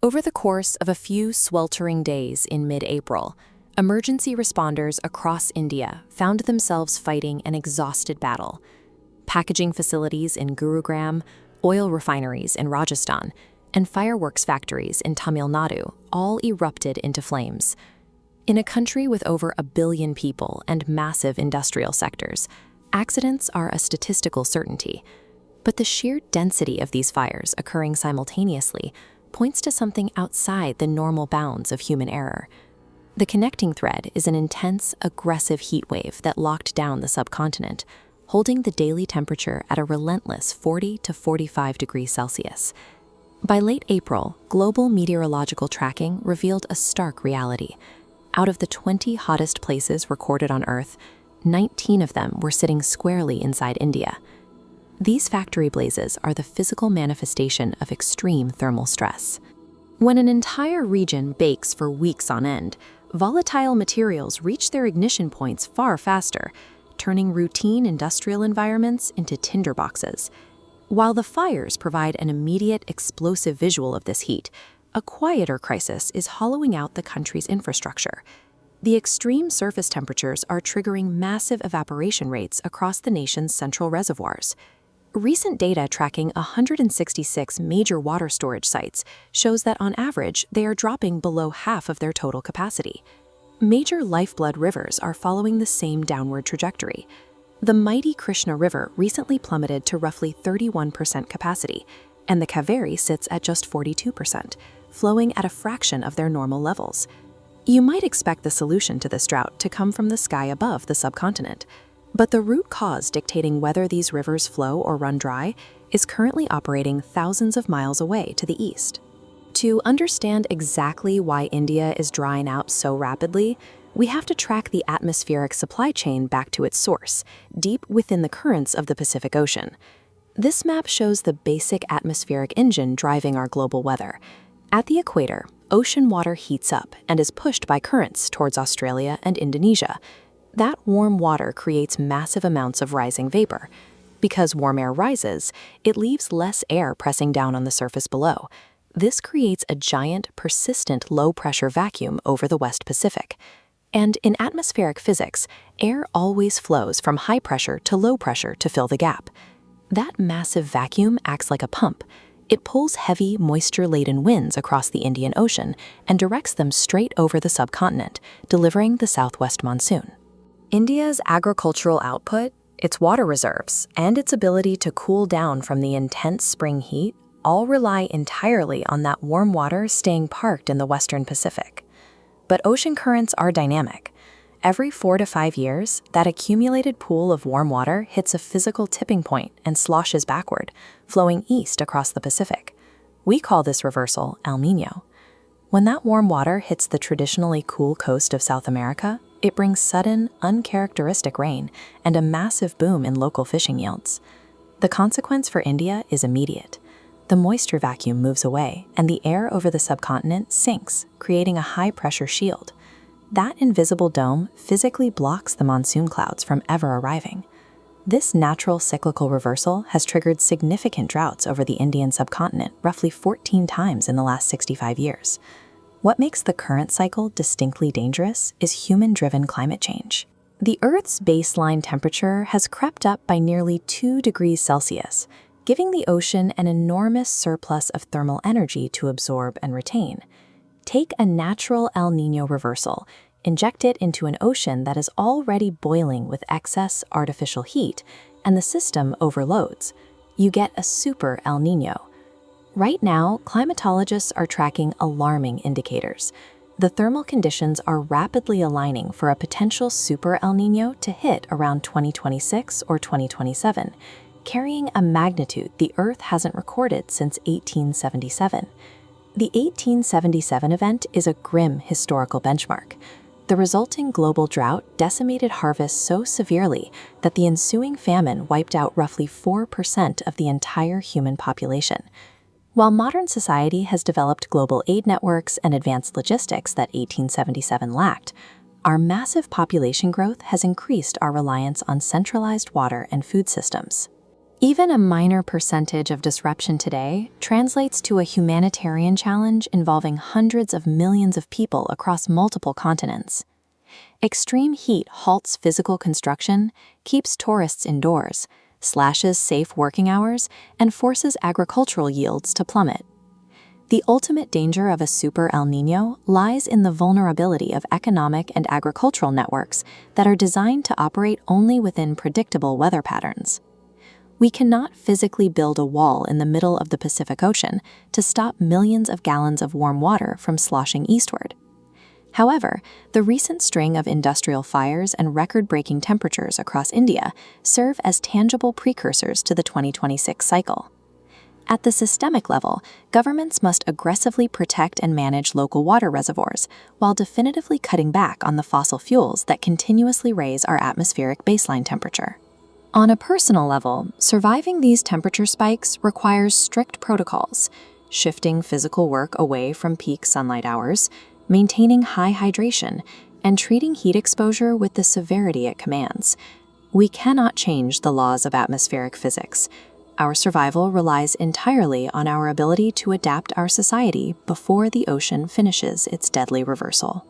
Over the course of a few sweltering days in mid-April, emergency responders across India found themselves fighting an exhausted battle. Packaging facilities in Gurugram, oil refineries in Rajasthan, and fireworks factories in Tamil Nadu all erupted into flames. In a country with over 1 billion people and massive industrial sectors, accidents are a statistical certainty. But the sheer density of these fires occurring simultaneously points to something outside the normal bounds of human error. The connecting thread is an intense, aggressive heat wave that locked down the subcontinent, holding the daily temperature at a relentless 40 to 45 degrees Celsius. By late April, global meteorological tracking revealed a stark reality. Out of the 20 hottest places recorded on Earth, 19 of them were sitting squarely inside India. These factory blazes are the physical manifestation of extreme thermal stress. When an entire region bakes for weeks on end, volatile materials reach their ignition points far faster, turning routine industrial environments into tinderboxes. While the fires provide an immediate, explosive visual of this heat, a quieter crisis is hollowing out the country's infrastructure. The extreme surface temperatures are triggering massive evaporation rates across the nation's central reservoirs. Recent data tracking 166 major water storage sites shows that on average, they are dropping below half of their total capacity. Major lifeblood rivers are following the same downward trajectory. The mighty Krishna River recently plummeted to roughly 31% capacity, and the Kaveri sits at just 42%, flowing at a fraction of their normal levels. You might expect the solution to this drought to come from the sky above the subcontinent. But the root cause dictating whether these rivers flow or run dry is currently operating thousands of miles away to the east. To understand exactly why India is drying out so rapidly, we have to track the atmospheric supply chain back to its source, deep within the currents of the Pacific Ocean. This map shows the basic atmospheric engine driving our global weather. At the equator, ocean water heats up and is pushed by currents towards Australia and Indonesia. That warm water creates massive amounts of rising vapor. Because warm air rises, it leaves less air pressing down on the surface below. This creates a giant, persistent low-pressure vacuum over the West Pacific. And in atmospheric physics, air always flows from high pressure to low pressure to fill the gap. That massive vacuum acts like a pump. It pulls heavy, moisture-laden winds across the Indian Ocean and directs them straight over the subcontinent, delivering the southwest monsoon. India's agricultural output, its water reserves, and its ability to cool down from the intense spring heat all rely entirely on that warm water staying parked in the western Pacific. But ocean currents are dynamic. Every 4 to 5 years, that accumulated pool of warm water hits a physical tipping point and sloshes backward, flowing east across the Pacific. We call this reversal El Niño. When that warm water hits the traditionally cool coast of South America, it brings sudden, uncharacteristic rain and a massive boom in local fishing yields. The consequence for India is immediate. The moisture vacuum moves away, and the air over the subcontinent sinks, creating a high-pressure shield. That invisible dome physically blocks the monsoon clouds from ever arriving. This natural cyclical reversal has triggered significant droughts over the Indian subcontinent roughly 14 times in the last 65 years. What makes the current cycle distinctly dangerous is human-driven climate change. The Earth's baseline temperature has crept up by nearly 2 degrees Celsius, giving the ocean an enormous surplus of thermal energy to absorb and retain. Take a natural El Niño reversal, inject it into an ocean that is already boiling with excess artificial heat, and the system overloads. You get a Super El Niño. Right now, climatologists are tracking alarming indicators. The thermal conditions are rapidly aligning for a potential Super El Niño to hit around 2026 or 2027, carrying a magnitude the Earth hasn't recorded since 1877. The 1877 event is a grim historical benchmark. The resulting global drought decimated harvests so severely that the ensuing famine wiped out roughly 4% of the entire human population. While modern society has developed global aid networks and advanced logistics that 1877 lacked, our massive population growth has increased our reliance on centralized water and food systems. Even a minor percentage of disruption today translates to a humanitarian challenge involving hundreds of millions of people across multiple continents. Extreme heat halts physical construction, keeps tourists indoors, slashes safe working hours, and forces agricultural yields to plummet. The ultimate danger of a Super El Niño lies in the vulnerability of economic and agricultural networks that are designed to operate only within predictable weather patterns. We cannot physically build a wall in the middle of the Pacific Ocean to stop millions of gallons of warm water from sloshing eastward. However, the recent string of industrial fires and record-breaking temperatures across India serve as tangible precursors to the 2026 cycle. At the systemic level, governments must aggressively protect and manage local water reservoirs while definitively cutting back on the fossil fuels that continuously raise our atmospheric baseline temperature. On a personal level, surviving these temperature spikes requires strict protocols, shifting physical work away from peak sunlight hours, maintaining high hydration, and treating heat exposure with the severity it commands. We cannot change the laws of atmospheric physics. Our survival relies entirely on our ability to adapt our society before the ocean finishes its deadly reversal.